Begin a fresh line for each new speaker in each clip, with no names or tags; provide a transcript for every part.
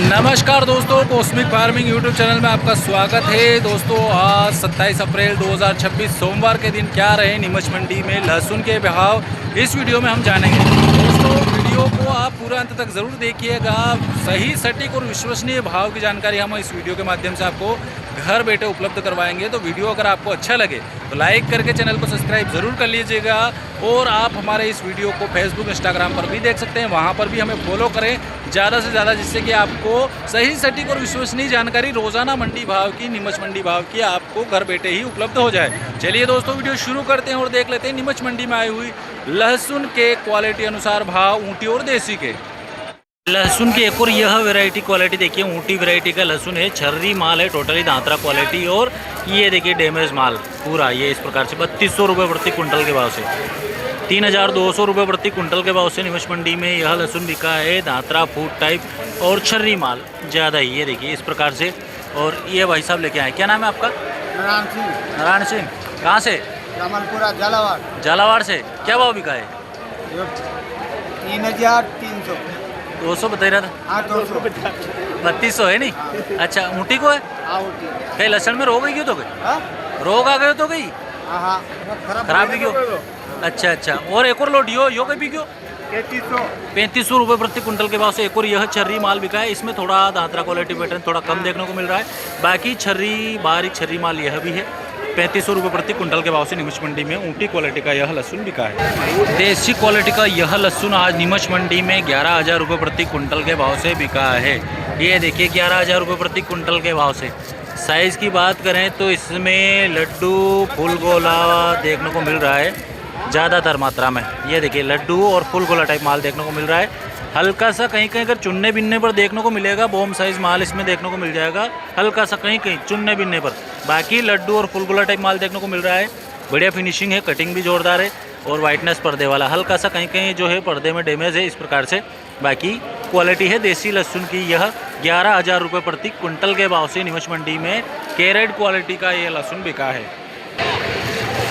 नमस्कार दोस्तों, cosmic farming YouTube channel में आपका स्वागत है। दोस्तों आज 27 अप्रैल 2026 सोमवार के दिन क्या रहे नीमच मंडी में लहसुन के भाव, इस वीडियो में हम जानेंगे। दोस्तों वीडियो को आप पूरा अंत तक ज़रूर देखिएगा। सही सटीक और विश्वसनीय भाव की जानकारी हम इस वीडियो के माध्यम से आपको घर बैठे उपलब्ध करवाएंगे। तो वीडियो अगर आपको अच्छा लगे तो लाइक करके चैनल को सब्सक्राइब ज़रूर कर लीजिएगा। और आप हमारे इस वीडियो को फेसबुक इंस्टाग्राम पर भी देख सकते हैं, वहाँ पर भी हमें फॉलो करें ज़्यादा से ज़्यादा, जिससे कि आपको सही सटीक और विश्वसनीय जानकारी रोज़ाना मंडी भाव की, नीमच मंडी भाव की आपको घर बैठे ही उपलब्ध हो जाए। चलिए दोस्तों वीडियो शुरू करते हैं और देख लेते हैं नीमच मंडी में आई हुई लहसुन के क्वालिटी अनुसार भाव ऊँटी और देसी के। लहसुन की एक और यह वैरायटी क्वालिटी देखिए, ऊँटी वैरायटी का लहसुन है, छर्री माल है, टोटली दांतरा क्वालिटी। और ये देखिए डैमेज माल पूरा, ये इस प्रकार से 3200 रुपये प्रति कुंटल के भाव से 3200 रुपये प्रति कुंटल के भाव से नीमच मंडी में यह लहसुन बिका है। दांतरा फूड टाइप और छर्री माल ज़्यादा ही, ये देखिए इस प्रकार से। और ये भाई साहब लेके आए, क्या नाम है आपका? नारायण सिंह। कहाँ से?
कमलपुरा झालावाड़।
झालावाड़ से। क्या भाव बिका है?
3300।
200 बता रहा था।
हाँ 200।
3200 है नहीं? अच्छा ऊँटी को है?
हाँ ऊँटी।
कहीं लहसुन में रोग क्यों तो गई?
हाँ
रोग आ गए तो गई?
हाँ
खराब भी क्यों? अच्छा अच्छा। और एक और लोड यो कहीं भी क्यों? 3500 रुपये प्रति कुंटल के भाव से एक और यह छर्री माल बिका है। इसमें थोड़ा दांतरा क्वालिटी पैटर्न थोड़ा कम देखने को मिल रहा है, बाकी छर्री बारीक छर्री माल यह भी है। 3500 रुपये प्रति कुंटल के भाव से नीमच मंडी में ऊँटी क्वालिटी का यह लहसुन बिका है। देसी क्वालिटी का यह लहसुन आज नीमच मंडी में 11,000 रुपये प्रति कुंटल के भाव से बिका है। ये देखिए 11,000 रुपये प्रति कुंटल के भाव से। साइज़ की बात करें तो इसमें लड्डू फूल गोला देखने को मिल रहा है ज़्यादातर मात्रा में। ये देखिए लड्डू और फुल गोला टाइप माल देखने को मिल रहा है। हल्का सा कहीं कहीं अगर चुनने बिनने पर देखने को मिलेगा, बॉम साइज़ माल इसमें देखने को मिल जाएगा हल्का सा कहीं कहीं चुनने बिनने पर। बाकी लड्डू और फुल गोला टाइप माल देखने को मिल रहा है। बढ़िया फिनिशिंग है, कटिंग भी जोरदार है और वाइटनेस पर्दे वाला। हल्का सा कहीं कहीं जो है पर्दे में डैमेज है इस प्रकार से। बाकी क्वालिटी है देसी लहसुन की। यह 11,000 रुपये प्रति कुंटल के भाव से नीमच मंडी में कैरेट क्वालिटी का ये लहसुन बिका है।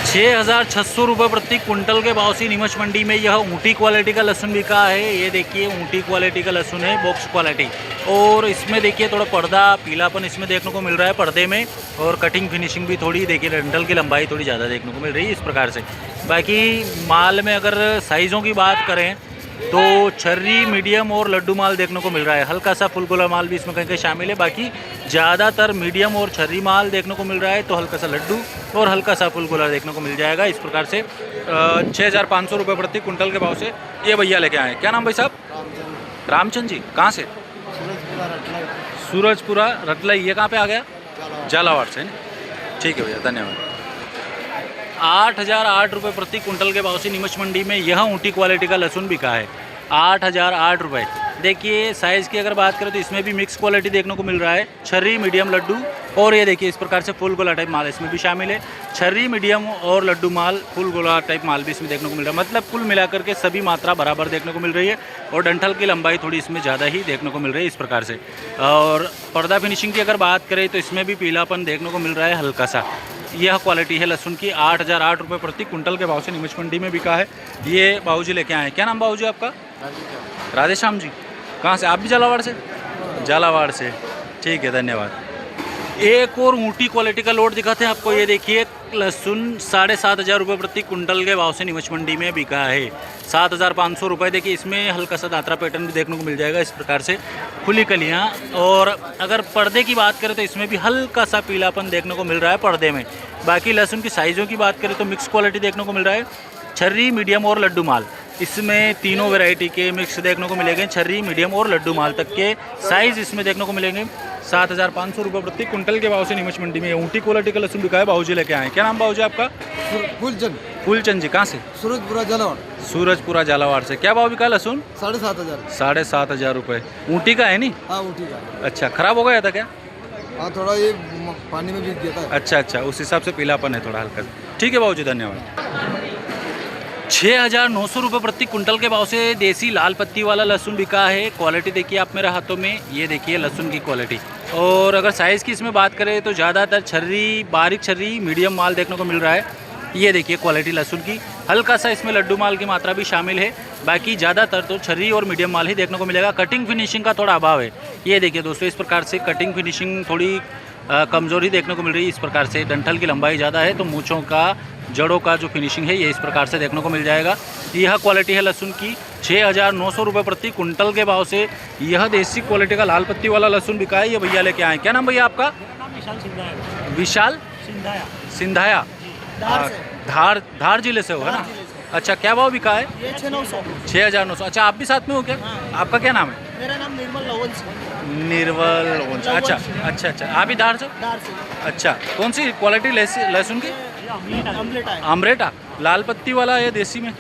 6,600 रुपये प्रति कुंटल के भाव से नीमच मंडी में यह ऊँटी क्वालिटी का लहसुन बिका है। ये देखिए ऊँटी क्वालिटी का लहसुन है, बॉक्स क्वालिटी। और इसमें देखिए थोड़ा पर्दा पीलापन इसमें देखने को मिल रहा है पर्दे में। और कटिंग फिनिशिंग भी थोड़ी देखिए, डंठल की लंबाई थोड़ी ज़्यादा देखने को मिल रही है इस प्रकार से। बाकी माल में अगर साइज़ों की बात करें तो छर्री मीडियम और लड्डू माल देखने को मिल रहा है। हल्का सा फुल गोला माल भी इसमें कहीं कहीं शामिल है। बाकी ज़्यादातर मीडियम और छर्री माल देखने को मिल रहा है, तो हल्का सा लड्डू और हल्का सा फुल गोला देखने को मिल जाएगा इस प्रकार से। 6,500 रुपये प्रति कुंटल के भाव से ये भैया लेके आए। क्या नाम भाई साहब? रामचंद जी। कहाँ से? सूरजपुरा रतलाई। ये कहाँ पे आ गया? झालावाड़ से। ठीक है भैया, धन्यवाद। 8,008 रुपये प्रति कुंटल के भाव से नीमच मंडी में यह ऊँटी क्वालिटी का लहसुन बिका है। 8,008 रुपये। देखिए साइज़ की अगर बात करें तो इसमें भी मिक्स क्वालिटी देखने को मिल रहा है, छर्री मीडियम लड्डू। और ये देखिए इस प्रकार से फुल गोला टाइप माल इसमें भी शामिल है। छर्री मीडियम और लड्डू माल, फुल गोला टाइप माल भी इसमें देखने को मिल रहा है। मतलब कुल मिलाकर के सभी मात्रा बराबर देखने को मिल रही है। और डंठल की लंबाई थोड़ी इसमें ज़्यादा ही देखने को मिल रही है इस प्रकार से। और पर्दा फिनिशिंग की अगर बात करें तो इसमें भी पीलापन देखने को मिल रहा है हल्का सा। यह क्वालिटी है लहसुन की। 8,008 रुपये प्रति कुंटल के भाव से नीमच मंडी में बिका है। ये बाबूजी लेके आए हैं। क्या नाम बाबूजी आपका? राधेश्याम जी। कहाँ से? आप भी झालावाड़ से? झालावाड़ से। ठीक है, धन्यवाद। एक और ऊँटी क्वालिटी का लोड दिखाते हैं आपको। ये देखिए लहसुन 7,500 रुपये प्रति कुंटल के भाव से नीमच मंडी में बिका है। 7,500 रुपये। देखिए इसमें हल्का सा दांतरा पैटर्न भी देखने को मिल जाएगा इस प्रकार से, खुली कलियाँ। और अगर पर्दे की बात करें तो इसमें भी हल्का सा पीलापन देखने को मिल रहा है पर्दे में। बाकी लहसुन की साइज़ों की बात करें तो मिक्स क्वालिटी देखने को मिल रहा है, छर्री मीडियम और लड्डू माल। इसमें तीनों वैरायटी के मिक्स देखने को मिलेंगे, छर्री मीडियम और लड्डू माल तक के साइज़ इसमें देखने को मिलेंगे। 7,500 रुपये प्रति कुंटल के भाव से नीमच मंडी में ऊँटी क्वालिटी का लहसुन बिका है। बाबूजी लेके आए। क्या नाम बाबूजी आपका?
फूलचंद।
फूलचंद जी। कहाँ से?
सूरजपुरा झालावाड़।
सूरजपुरा झालावाड़ से। क्या भाव बिका लहसुन?
7,500।
7,500 रुपये। ऊँटी का है नहीं?
हाँ ऊँटी का।
अच्छा, खराब हो गया था क्या?
हाँ थोड़ा ये पानी में भीग गया था।
अच्छा अच्छा, उस हिसाब से पीलापन है थोड़ा हल्का। ठीक है बाबूजी, धन्यवाद। 6,900 रुपये प्रति कुंटल के भाव से देसी लाल पत्ती वाला लहसुन बिका है। क्वालिटी देखिए आप मेरे हाथों में, ये देखिए लहसुन की क्वालिटी। और अगर साइज़ की इसमें बात करें तो ज़्यादातर छर्री, बारीक छर्री, मीडियम माल देखने को मिल रहा है। ये देखिए क्वालिटी लहसुन की। हल्का सा इसमें लड्डू माल की मात्रा भी शामिल है। बाकी ज़्यादातर तो छर्री और मीडियम माल ही देखने को मिलेगा। कटिंग फिनिशिंग का थोड़ा अभाव है। ये देखिए दोस्तों, इस प्रकार से कटिंग फिनिशिंग थोड़ी कमज़ोरी देखने को मिल रही है। इस प्रकार से डंठल की लंबाई ज़्यादा है तो मूँछों का, जड़ों का जो फिनिशिंग है ये इस प्रकार से देखने को मिल जाएगा। यह क्वालिटी है लहसुन की 6,900 रुपये प्रति कुंटल के भाव से। यह देसी क्वालिटी का लाल पत्ती वाला लहसुन बिका है, ये भैया लेके आए। क्या नाम भैया आपका? विशाल सिंधाया। धार जिले से होगा ना? अच्छा, क्या भाव बिका है?
ये 6,900।
6,900। अच्छा, आप भी साथ में हो क्या? आपका क्या नाम है?
मेरा नाम निर्मल लवन
निर्मल वंश। अच्छा अच्छा अच्छा, आप ही धार से?
दार से।
अच्छा, कौन सी क्वालिटी लहसुन की?
अमलेट है।
आमरेटा लाल पत्ती वाला है देसी में?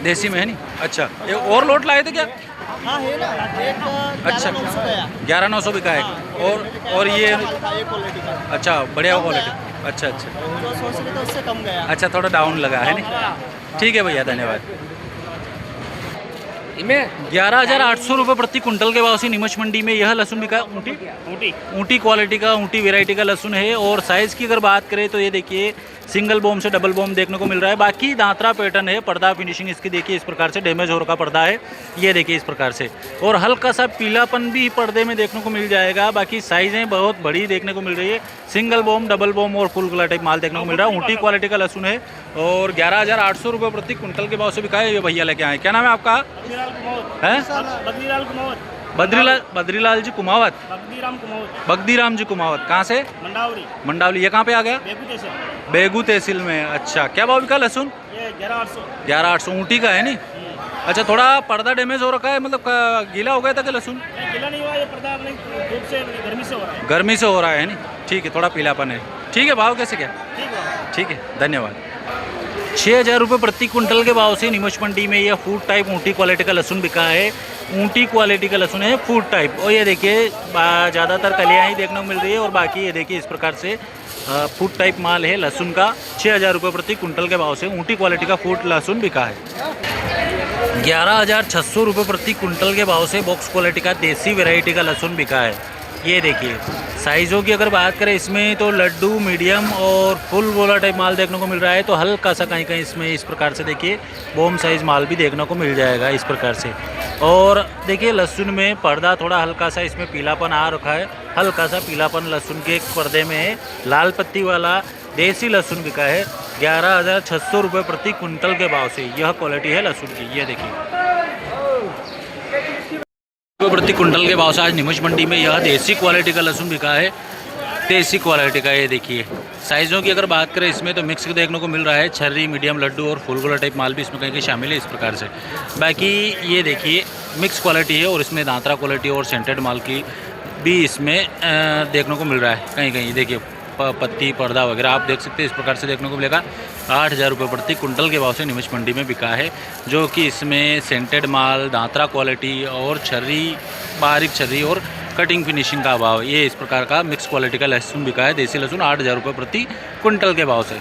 देसी में है नहीं? अच्छा, ये और लोट लाए थे क्या?
हाँ है ना, एक
अच्छा,
11,900 गया।
11,900 बिका है। और ये
क्वालिटी का
अच्छा, बढ़िया क्वालिटी। अच्छा अच्छा
जो सोच रहे थे उससे कम गया।
अच्छा, थोड़ा डाउन लगा है नहीं? ठीक है भैया, धन्यवाद। 11,800 रुपये प्रति कुंटल के भाव से नीमच मंडी में यह लहसुन बिका है। ऊँटी क्वालिटी का, ऊँटी वेराइटी का लहसुन है। और साइज़ की अगर बात करें तो ये देखिए सिंगल बॉम से डबल बॉम देखने को मिल रहा है। बाकी दांतरा पैटर्न है, पर्दा फिनिशिंग इसकी देखिए इस प्रकार से डैमेज हो रखा पर्दा है, ये देखिए इस प्रकार से। और हल्का सा पीलापन भी पर्दे में देखने को मिल जाएगा। बाकी साइज़ें बहुत बड़ी देखने को मिल रही है। सिंगल बॉम, डबल बॉम और फुल गला टाइप माल देखने को मिल रहा है। ऊँटी क्वालिटी का लहसुन है और 11,800 रुपये प्रति कुंटल के भाव से बिका है। ये भैया लेके आए। क्या नाम है आपका? है बद्रीलाल जी कुमावत। बगदीराम जी कुमावत। कहाँ से? मंडावली। ये कहाँ पे आ गया? बेगू तहसील में। अच्छा, क्या भाव बिका लहसुन? 11,800। ऊँटी का है नहीं? अच्छा, थोड़ा पर्दा डैमेज हो रखा है, मतलब गीला हो गया था कि लहसुन?
गीला नहीं हुआ, ये पर्दा अपने धूप से गर्मी से हो रहा है।
गर्मी से हो रहा है नहीं? ठीक है, थोड़ा पीलापन है। ठीक है, भाव कैसे क्या? ठीक है, धन्यवाद। 6,000 रुपये प्रति कुंटल के भाव से नीमच मंडी में यह फूड टाइप ऊँटी क्वालिटी का लहसुन बिका है। ऊँटी क्वालिटी का लहसुन है, फूड टाइप। और ये देखिए ज़्यादातर कलियाँ ही देखने को मिल रही है और बाकी ये देखिए इस प्रकार से फूड टाइप माल है लहसुन का। 6,000 रुपये प्रति कुंटल के भाव से ऊँटी क्वालिटी का फूड लहसुन बिका है। 11,600 रुपये प्रति कुंटल के भाव से बॉक्स क्वालिटी का देसी वैरायटी का लहसुन बिका है। ये देखिए साइज़ों की अगर बात करें इसमें तो लड्डू, मीडियम और फुल गोला टाइप माल देखने को मिल रहा है। तो हल्का सा कहीं कहीं इसमें इस प्रकार से देखिए बॉम साइज़ माल भी देखने को मिल जाएगा इस प्रकार से। और देखिए लहसुन में पर्दा थोड़ा हल्का सा इसमें पीलापन आ रखा है। हल्का सा पीलापन लहसुन के पर्दे में है। लाल पत्ती वाला देसी लहसुन बिका है 11,600 रुपये प्रति कुंटल के भाव से। यह क्वालिटी है लहसुन की। ये देखिए प्रति कुंटल के भाव से आज नीमच मंडी में यह देसी क्वालिटी का लहसुन बिका है। देसी क्वालिटी का ये देखिए। साइज़ों की अगर बात करें इसमें तो मिक्स देखने को मिल रहा है। छर्री, मीडियम, लड्डू और फुल गोला टाइप माल भी इसमें कहीं कहीं शामिल है इस प्रकार से। बाकी ये देखिए मिक्स क्वालिटी है और इसमें दांतरा क्वालिटी और सेंटेड माल की भी इसमें देखने को मिल रहा है। कहीं कहीं देखिए पत्ती, पर्दा वगैरह आप देख सकते हैं इस प्रकार से देखने को मिलेगा। 8,000 रुपये प्रति कुंटल के भाव से नीमच मंडी में बिका है, जो कि इसमें सेंटेड माल, दांतरा क्वालिटी और छर्री, बारीक छर्री और कटिंग फिनिशिंग का भाव, ये इस प्रकार का मिक्स क्वालिटी का लहसुन बिका है। देसी लहसुन 8,000 रुपये प्रति कुंटल के भाव से।